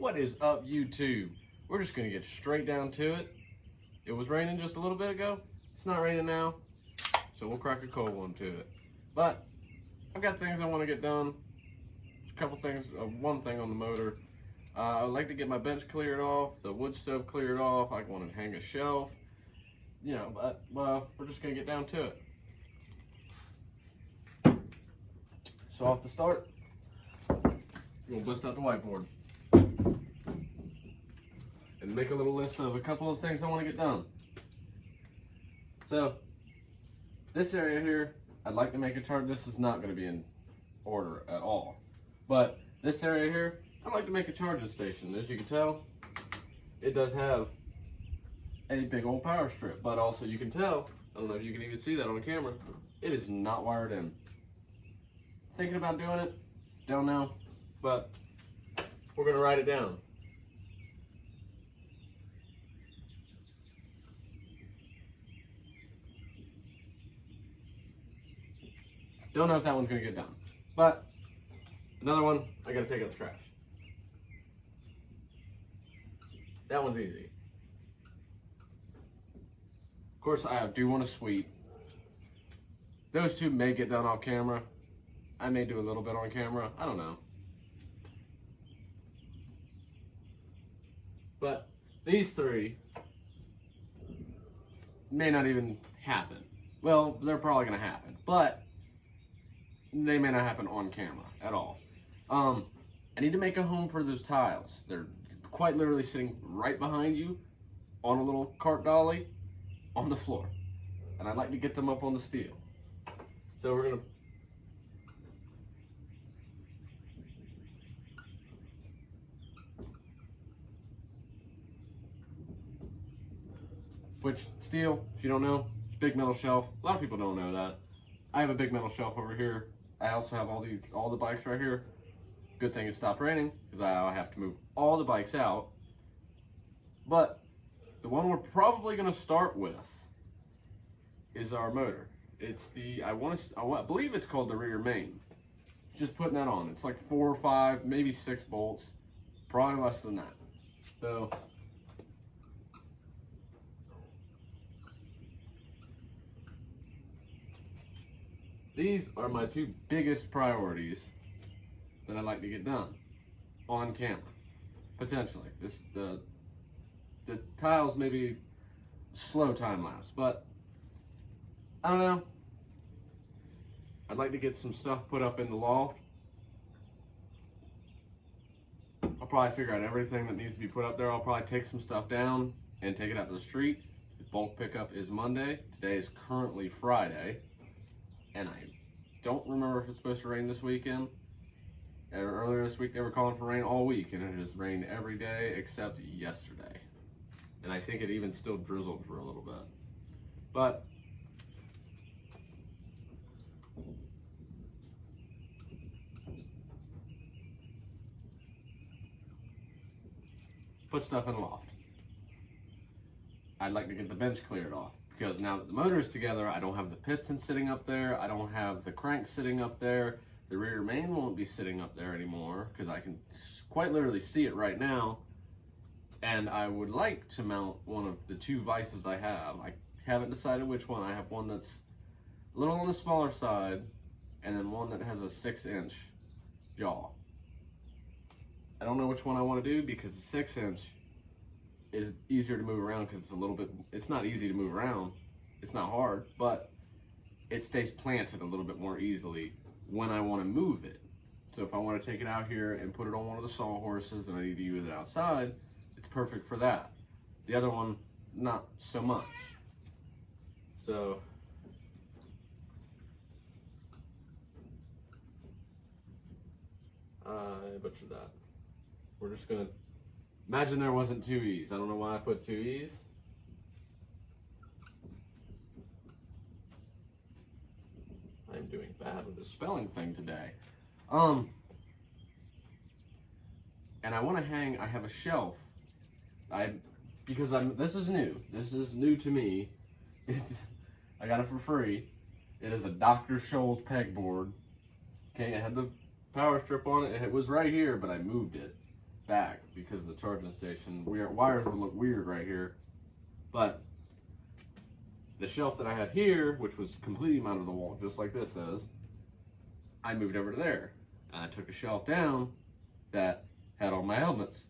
What is up, YouTube? We're just gonna get straight down to it. It was raining just a little bit ago. It's not raining now, so we'll crack a cold one to it. But I've got things I want to get done. A couple things, one thing on the motor. I'd like to get my bench cleared off, the wood stove cleared off. I want to hang a shelf, you know. But we're just gonna get down to it. So off the start, we'll bust out the whiteboard and make a little list of a couple of things I want to get done. So this area here, I'd like to make a chart. This is not going to be in order at all, but this area here, I'd like to make a charging station. As you can tell, it does have a big old power strip, but also you can tell, I don't know if you can even see that on camera, it is not wired in. Thinking about doing it, don't know, but we're going to write it down. Don't know if that one's going to get done. But another one, I got to take out the trash. That one's easy. Of course, I do want a sweep. Those two may get done off camera. I may do a little bit on camera. I don't know. But these three may not even happen. Well, they're probably going to happen. But they may not happen on camera at all. I need to make a home for those tiles. They're quite literally sitting right behind you on a little cart dolly on the floor. And I'd like to get them up on the steel. So we're going to which steel, if you don't know, it's a big metal shelf. A lot of people don't know that. I have a big metal shelf over here. I also have all the bikes right here. Good thing it stopped raining because I have to move all the bikes out. But the one we're probably going to start with is our motor. It's the I believe it's called the rear main. Just putting that on. It's like 4 or 5, maybe 6 bolts, probably less than that. So these are my two biggest priorities that I'd like to get done on camera, potentially. The tiles may be slow time lapse, but I don't know. I'd like to get some stuff put up in the loft. I'll probably figure out everything that needs to be put up there. I'll probably take some stuff down and take it out to the street. The bulk pickup is Monday. Today is currently Friday. And I don't remember if it's supposed to rain this weekend. Earlier this week they were calling for rain all week, and it has rained every day except yesterday. And I think it even still drizzled for a little bit. But put stuff in the loft. I'd like to get the bench cleared off. Because now that the motor is together, I don't have the piston sitting up there. I don't have the crank sitting up there. The rear main won't be sitting up there anymore because I can quite literally see it right now. And I would like to mount one of the 2 vices I have. I haven't decided which one. I have one that's a little on the smaller side and then one that has a 6-inch jaw. I don't know which one I want to do because the 6-inch is easier to move around because it's not easy to move around. It's not hard, but it stays planted a little bit more easily when I want to move it. So if I want to take it out here and put it on one of the sawhorses and I need to use it outside, it's perfect for that. The other one, not so much. So I butchered that. We're just gonna imagine there wasn't 2 E's. I don't know why I put 2 E's. I'm doing bad with the spelling thing today. And I want to hang, I have a shelf. This is new. This is new to me. I got it for free. It is a Dr. Scholl's pegboard. Okay, it had the power strip on it, and it was right here, but I moved it. back because of the charging station. Wires would look weird right here. But the shelf that I had here, which was completely mounted to the wall, just like this is, I moved over to there. And I took a shelf down that had all my helmets.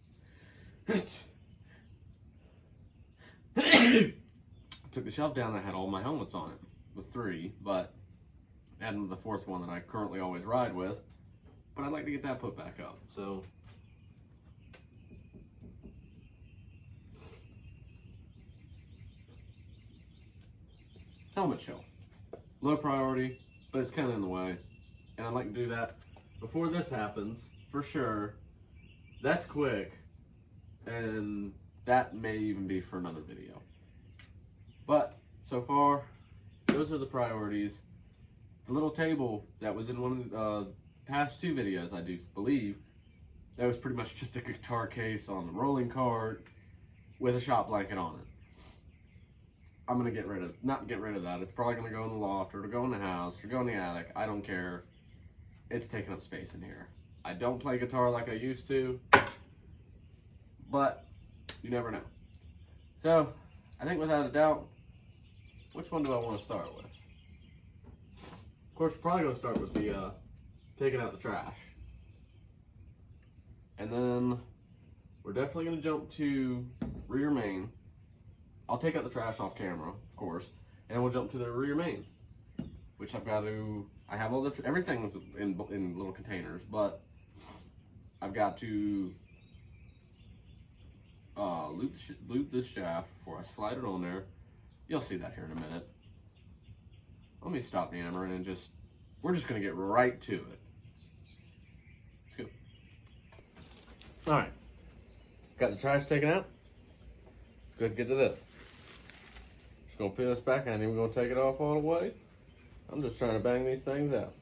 Took the shelf down that had all my helmets on it, the 3, but and the 4th one that I currently always ride with. But I'd like to get that put back up. So helmet shelf. Low priority, but it's kind of in the way. And I'd like to do that before this happens, for sure. That's quick, and that may even be for another video. But so far, those are the priorities. The little table that was in one of the past 2 videos, I do believe, that was pretty much just a guitar case on the rolling cart with a shop blanket on it. I'm gonna not get rid of that. It's probably gonna go in the loft, or to go in the house, or go in the attic. I don't care. It's taking up space in here. I don't play guitar like I used to, but you never know. So, I think without a doubt, which one do I want to start with? Of course, we're probably going to start with the taking out the trash. And then we're definitely going to jump to rear main. I'll take out the trash off camera, of course, and we'll jump to the rear main, which I have all everything's in little containers, but I've got to loop this shaft before I slide it on there. You'll see that here in a minute. Let me stop yammering and we're just gonna get right to it. Let's go. All right, got the trash taken out. Let's go ahead and get to this. Just gonna peel this back. I ain't even gonna take it off all the way. I'm just trying to bang these things out.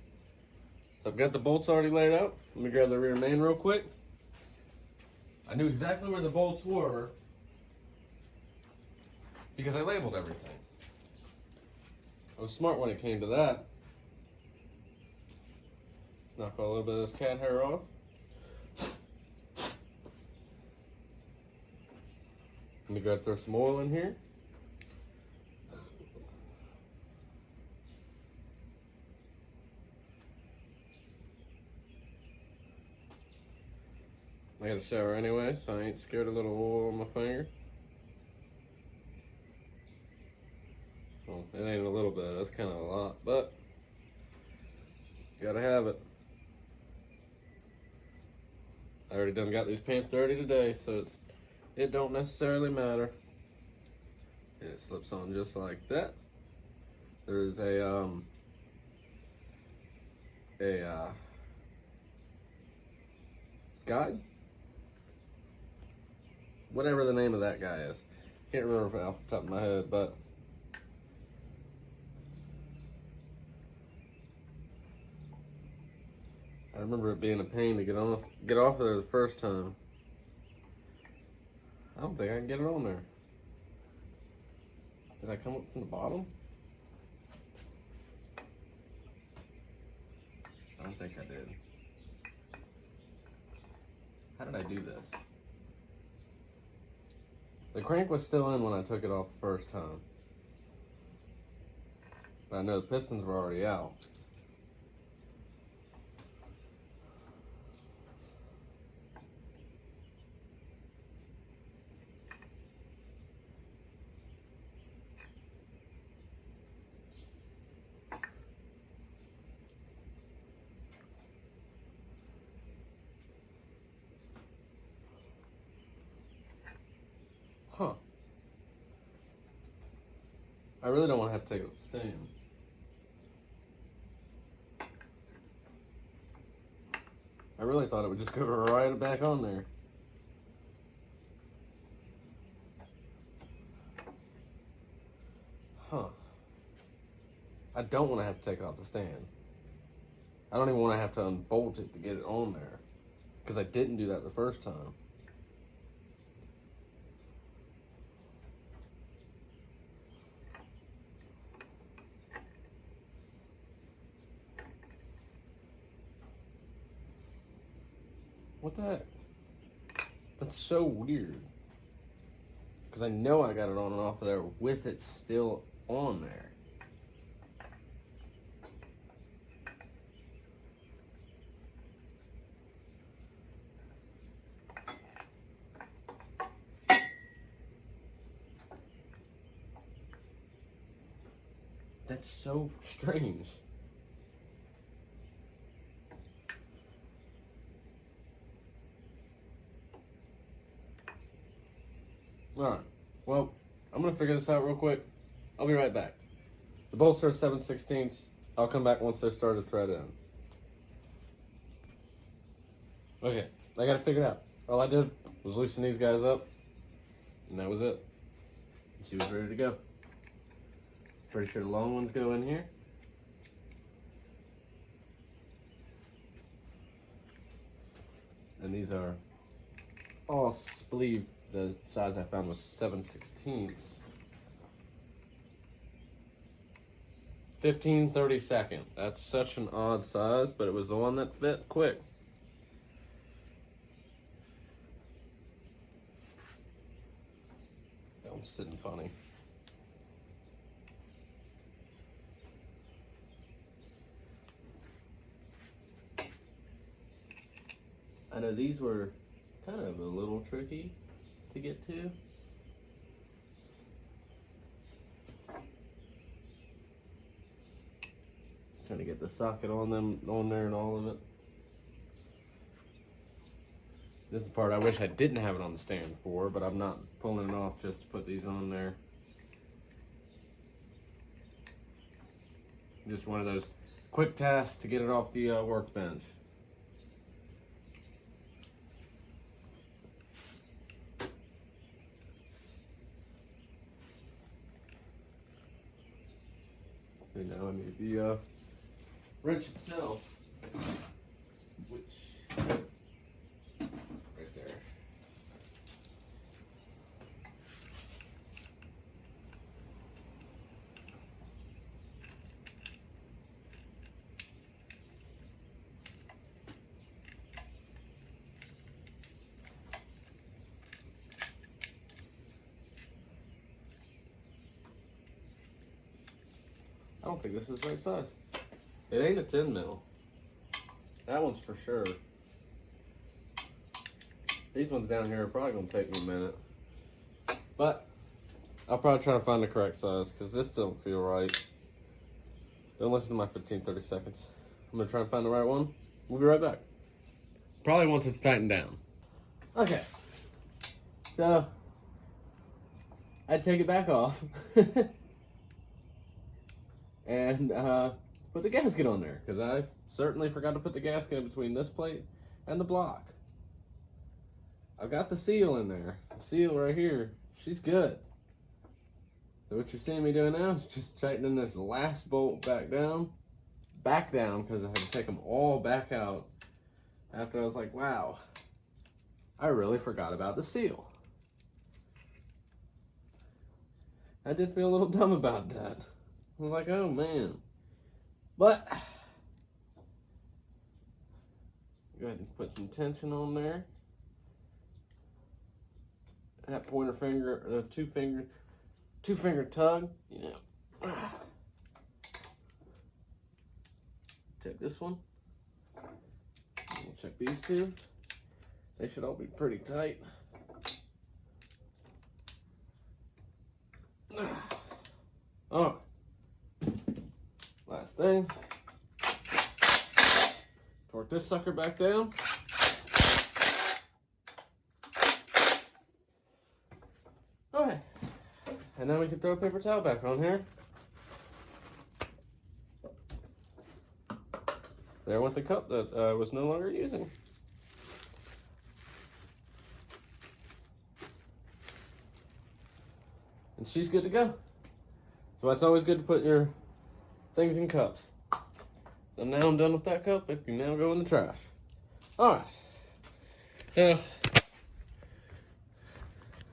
So I've got the bolts already laid out. Let me grab the rear main real quick. I knew exactly where the bolts were because I labeled everything. I was smart when it came to that. Knock a little bit of this cat hair off. Let me go throw some oil in here. I got a shower anyway, so I ain't scared of a little oil on my finger. Well, it ain't a little bit, that's kind of a lot, but gotta have it. I already done got these pants dirty today, so it don't necessarily matter. And it slips on just like that. There is a guide. Whatever the name of that guy is. Can't remember off the top of my head, but I remember it being a pain to get off of there the first time. I don't think I can get it on there. Did I come up from the bottom? I don't think I did. How did I do this? The crank was still in when I took it off the first time. But I know the pistons were already out. Huh. I really don't want to have to take it up the stand. I really thought it would just go right back on there. Huh. I don't want to have to take it off the stand. I don't even want to have to unbolt it to get it on there, because I didn't do that the first time. What the heck? That's so weird. Because I know I got it on and off of there with it still on there. That's so strange. Alright, well, I'm going to figure this out real quick. I'll be right back. The bolts are 7/16. I'll come back once they're started to thread in. Okay, I got to figure it out. All I did was loosen these guys up, and that was it. She was ready to go. Pretty sure the long ones go in here. And these are all, I believe the size I found was 7/16. 15/32. That's such an odd size, but it was the one that fit quick. That one's sitting funny. I know these were kind of a little tricky to get to. Trying to get the socket on them, on there and all of it. This is the part I wish I didn't have it on the stand for, but I'm not pulling it off just to put these on there. Just one of those quick tasks to get it off the workbench. And now I need the wrench itself, which right there. I don't think this is the right size. It ain't a 10 mil. That one's for sure. These ones down here are probably gonna take me a minute. But I'll probably try to find the correct size because this don't feel right. Don't listen to my 15-30 seconds. I'm gonna try to find the right one. We'll be right back. Probably once it's tightened down. Okay. So I take it back off. And put the gasket on there because I certainly forgot to put the gasket in between this plate and the block. I've got the seal in there. The seal right here, she's good. So what you're seeing me doing now is just tightening this last bolt back down because I had to take them all back out after I was like, wow, I really forgot about the seal. I did feel a little dumb about that. I was like, oh man. But go ahead and put some tension on there. That pointer finger, the two finger tug, you know. Check this one. We'll check these two. They should all be pretty tight. Oh. Last thing, torque this sucker back down. Okay, and then we can throw a paper towel back on here. There went the cup that I was no longer using. And she's good to go. So it's always good to put your things in cups. So now I'm done with that cup. It can now go in the trash. Alright. So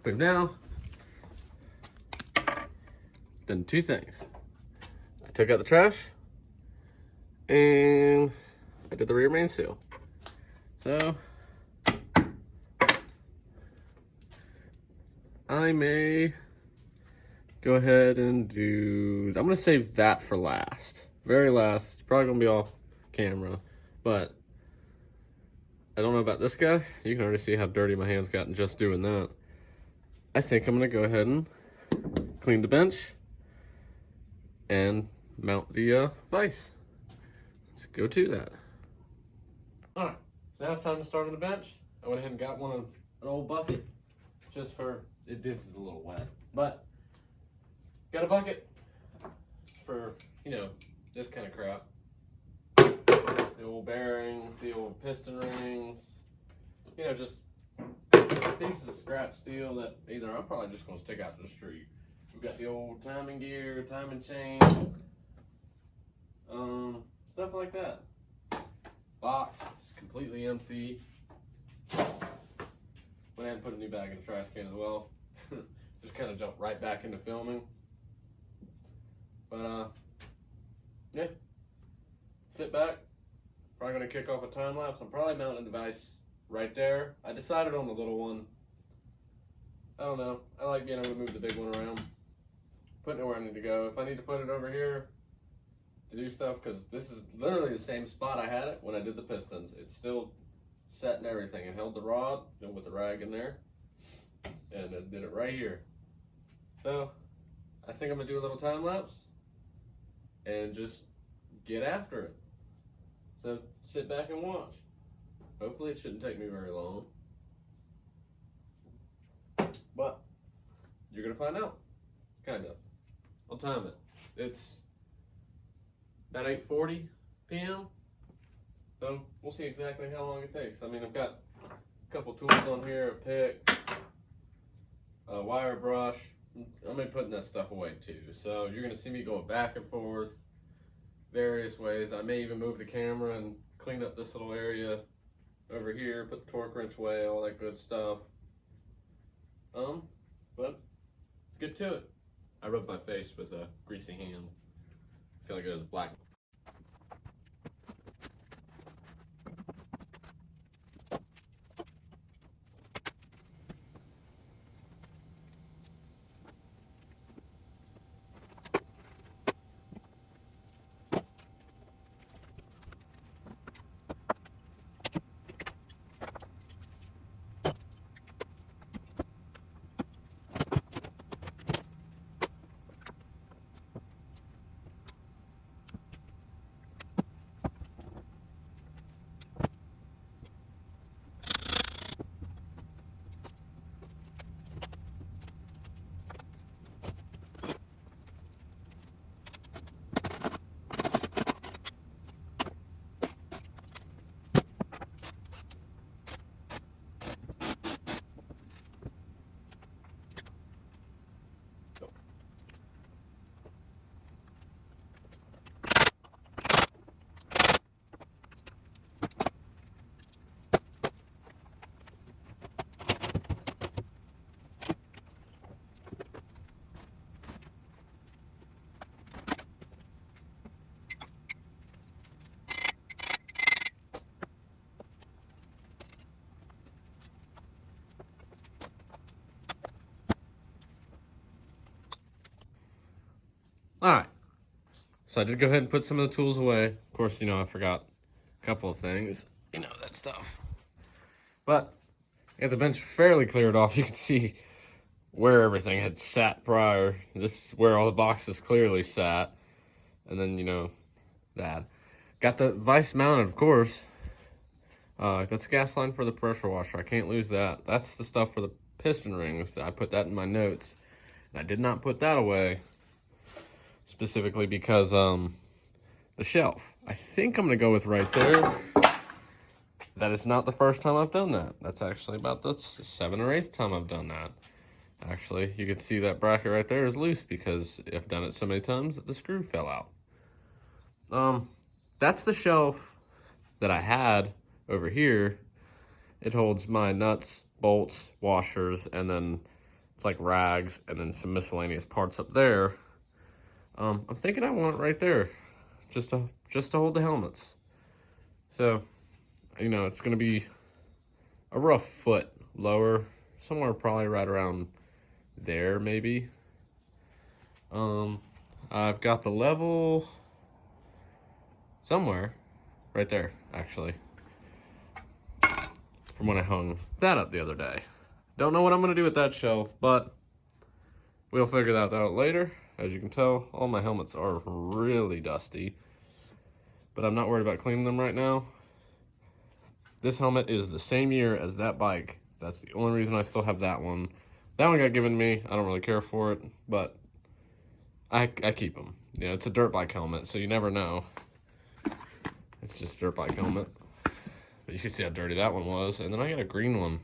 we've now done two things. I took out the trash and I did the rear main seal. So I may go ahead and do, I'm gonna save that for last. Very last, probably gonna be off camera, but I don't know about this guy. You can already see how dirty my hands gotten just doing that. I think I'm gonna go ahead and clean the bench and mount the vise. Let's go to that. All right, so now it's time to start on the bench. I went ahead and got an old bucket, just for, this is a little wet, but got a bucket for, you know, this kind of crap. The old bearings, the old piston rings, you know, just pieces of scrap steel that either I'm probably just gonna stick out to the street. We've got the old timing gear, timing chain, stuff like that. Box, it's completely empty. Went ahead and put a new bag in the trash can as well. Just kind of jumped right back into filming. But yeah, sit back. Probably gonna kick off a time lapse. I'm probably mounting the device right there. I decided on the little one. I don't know. I like being able to move the big one around. Putting it where I need to go. If I need to put it over here to do stuff, because this is literally the same spot I had it when I did the pistons. It's still set and everything. It held the rod, you know, with the rag in there, and it did it right here. So I think I'm gonna do a little time lapse and just get after it. So sit back and watch. Hopefully it shouldn't take me very long, but you're gonna find out. Kind of. I'll time it. It's about 8:40 p.m. So we'll see exactly how long it takes. I mean, I've got a couple tools on here, a pick, a wire brush. I'm gonna be putting that stuff away too. So you're gonna see me going back and forth various ways. I may even move the camera and clean up this little area over here, put the torque wrench away, all that good stuff. But let's get to it. I rubbed my face with a greasy hand. I feel like it was black. All right, so I did go ahead and put some of the tools away. Of course, you know, I forgot a couple of things, you know, that stuff. But I got the bench fairly cleared off. You can see where everything had sat prior. This is where all the boxes clearly sat. And then, you know, that. Got the vise mounted, of course. That's a gas line for the pressure washer. I can't lose that. That's the stuff for the piston rings. I put that in my notes. And I did not put that away. Specifically because the shelf. I think I'm gonna go with right there. That is not the first time I've done that. That's actually about the 7th or 8th time I've done that. Actually, you can see that bracket right there is loose because I've done it so many times that the screw fell out. That's the shelf that I had over here. It holds my nuts, bolts, washers, and then it's like rags and then some miscellaneous parts up there. I'm thinking I want it right there, just to hold the helmets. So, you know, it's gonna be a rough foot lower, somewhere probably right around there maybe. I've got the level somewhere right there, actually, from when I hung that up the other day. Don't know what I'm gonna do with that shelf, but we'll figure that out later. As you can tell, all my helmets are really dusty, but I'm not worried about cleaning them right now. This helmet is the same year as that bike. That's the only reason I still have that one. That one got given to me. I don't really care for it, but I keep them. Yeah, it's a dirt bike helmet, so you never know. It's just a dirt bike helmet. But you can see how dirty that one was. And then I got a green one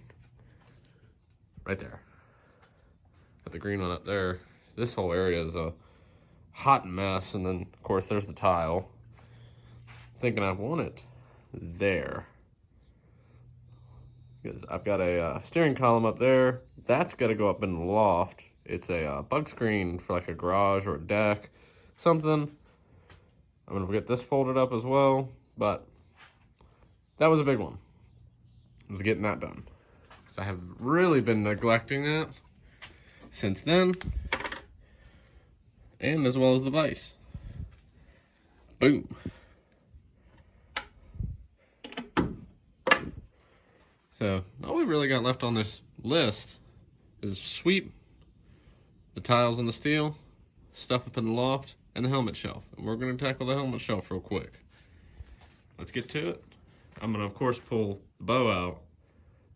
right there. Got the green one up there. This whole area is a hot mess. And then, of course, there's the tile. Thinking I want it there. Because I've got a steering column up there. That's got to go up in the loft. It's a bug screen for like a garage or a deck, something. I'm going to get this folded up as well. But that was a big one. I was getting that done. Because I have really been neglecting it since then. And as well as the vise. Boom. So all we really got left on this list is sweep the tiles and the steel, stuff up in the loft, and the helmet shelf. And we're going to tackle the helmet shelf real quick. Let's get to it. I'm going to, of course, pull the bow out,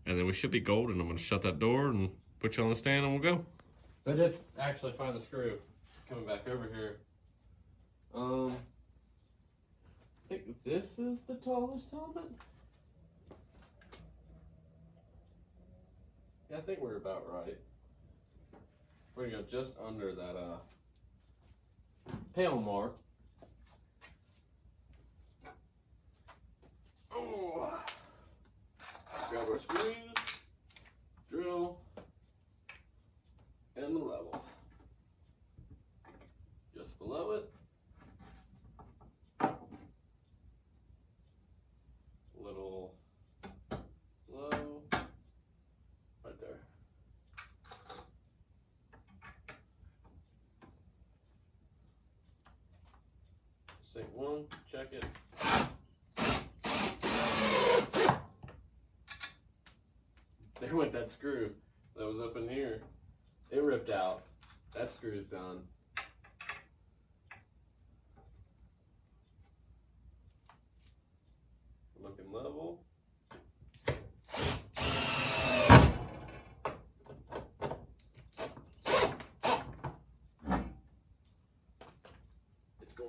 and then we should be golden. I'm going to shut that door and put you on the stand, and we'll go. So I did actually find the screw coming back over here. I think this is the tallest helmet. Yeah, I think we're about right. We're gonna go just under that pail mark. Oh, grab our screws, drill, and the level. Just below it. Little low. Right there. Sink one, check it. There went that screw that was up in here. It ripped out. That screw's done. Looking level.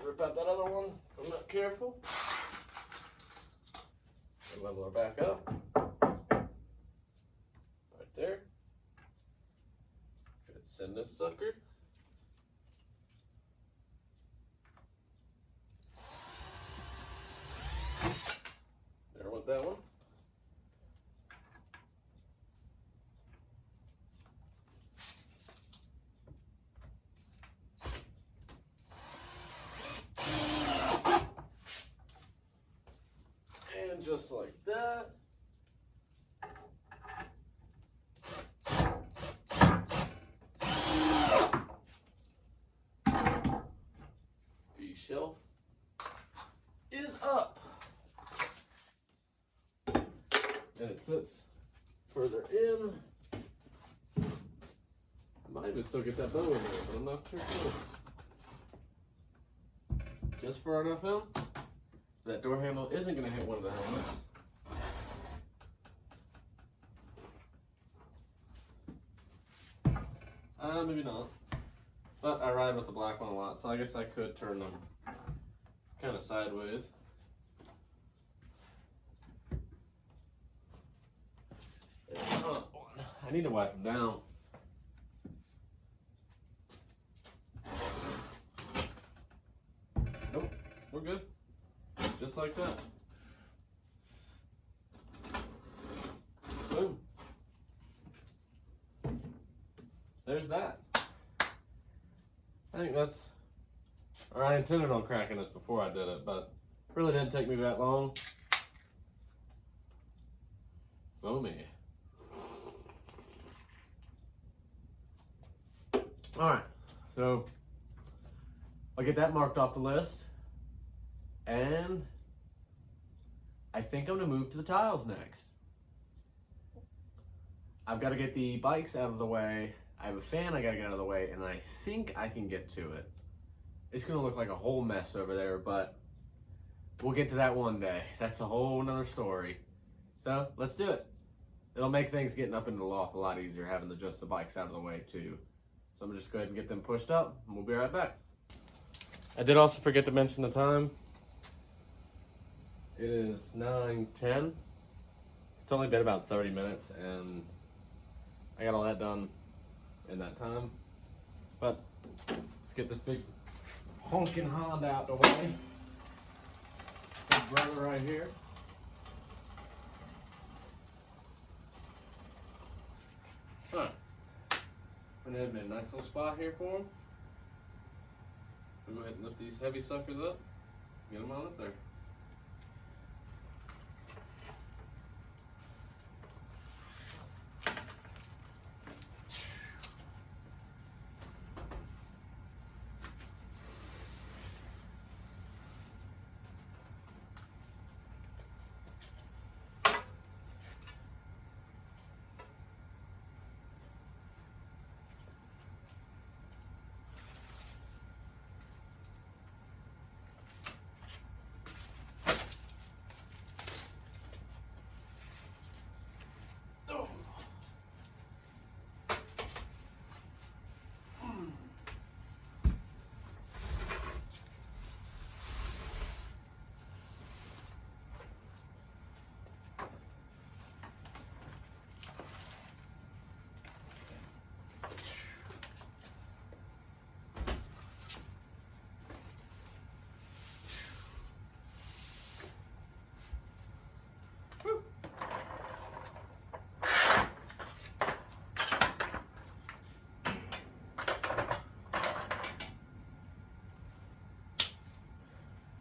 Rip out that other one if I'm not careful. And level her back up. Right there. Let's send this sucker. There went that one. Just like that. The shelf is up. And it sits further in. I might even still get that bow in there, but I'm not too sure. Just far enough in. That door handle isn't going to hit one of the helmets. Maybe not. But I ride with the black one a lot, so I guess I could turn them kind of sideways. I need to wipe them down. Nope, we're good. Just like that. Boom. There's that. I think that's, or I intended on cracking this before I did it, but it really didn't take me that long. Foamy. All right, so I'll get that marked off the list, and I think I'm gonna move to the tiles next. I've got to get the bikes out of the way. I have a fan I gotta get out of the way, and I think I can get to it. It's gonna look like a whole mess over there, but we'll get to that one day. That's a whole nother story. So let's do it. It'll make things getting up into the loft a lot easier having just the bikes out of the way too. So I'm gonna just go ahead and get them pushed up, and we'll be right back. I did also forget to mention the time. It is 9:10. It's only been about 30 minutes, and I got all that done in that time. But let's get this big honking Honda out the way. Big brother right here. Huh. Went ahead and made a nice little spot here for him. We'll go ahead and lift these heavy suckers up. Get them on up there.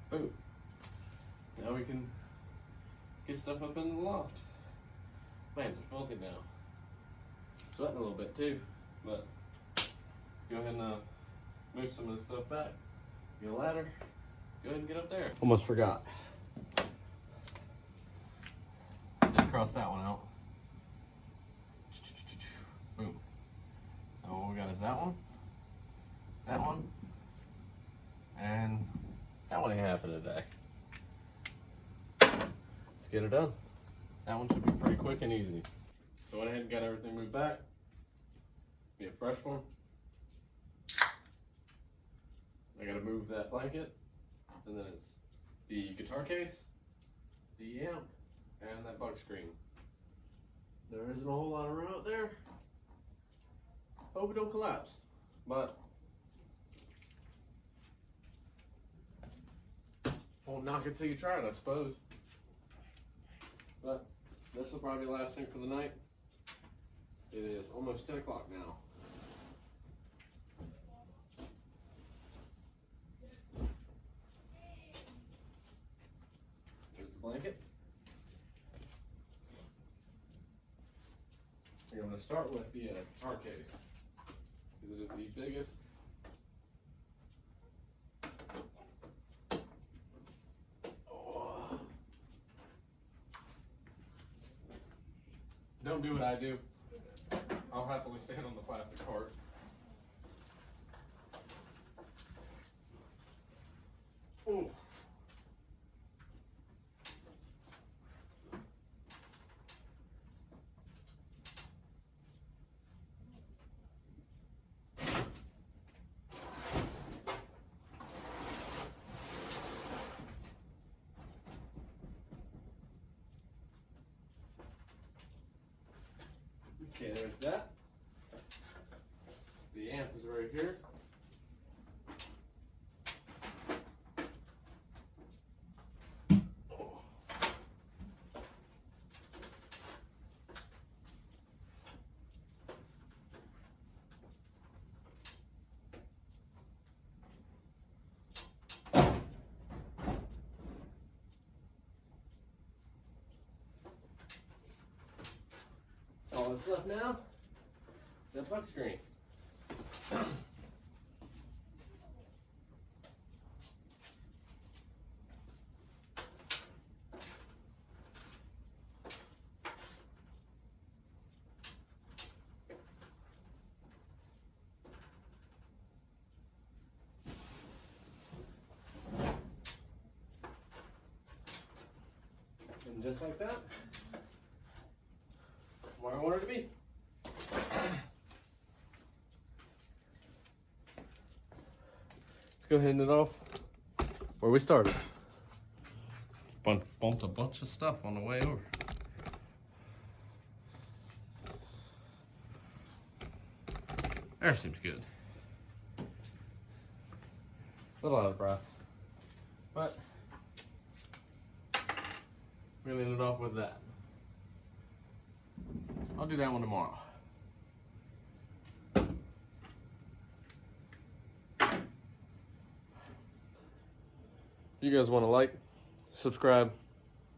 Boom. Now we can get stuff up in the loft. Man, it's filthy now. Sweating a little bit too, but let's go ahead and move some of this stuff back. Get a ladder. Go ahead and get up there. Almost forgot. Just cross that one out. Boom. So what we got is that one, and that one ain't happening today. Let's get it done. That one should be pretty quick and easy. So I went ahead and got everything moved back. Get a fresh one. I gotta move that blanket, and then it's the guitar case, the amp, and that bug screen. There isn't a whole lot of room out there. Hope it don't collapse, but won't knock it till you try it, I suppose. But this will probably be the last thing for the night. It is almost 10 o'clock now. There's the blanket. I'm going to start with the guitar case. It is the biggest. Don't do what I do. I'll happily stand on the plastic cart. Ooh. Okay, there's that. The amp is right here. All that's left now is that bug screen. And just like that, where I want it to be. Let's go ahead and end it off where we started. Bumped a bunch of stuff on the way over. There seems good. A little out of breath, but we're gonna end it off with that. I'll do that one tomorrow. You guys want to like, subscribe,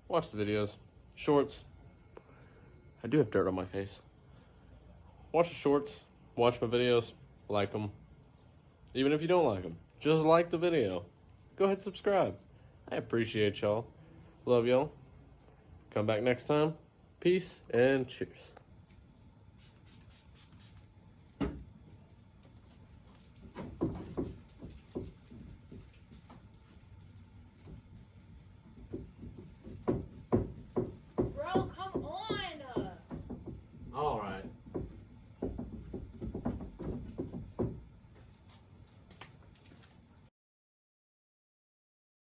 watch the videos, shorts. I do have dirt on my face. Watch the shorts, watch my videos, like them. Even if you don't like them, just like the video. Go ahead and subscribe. I appreciate y'all. Love y'all. Come back next time. Peace and cheers. Bro, come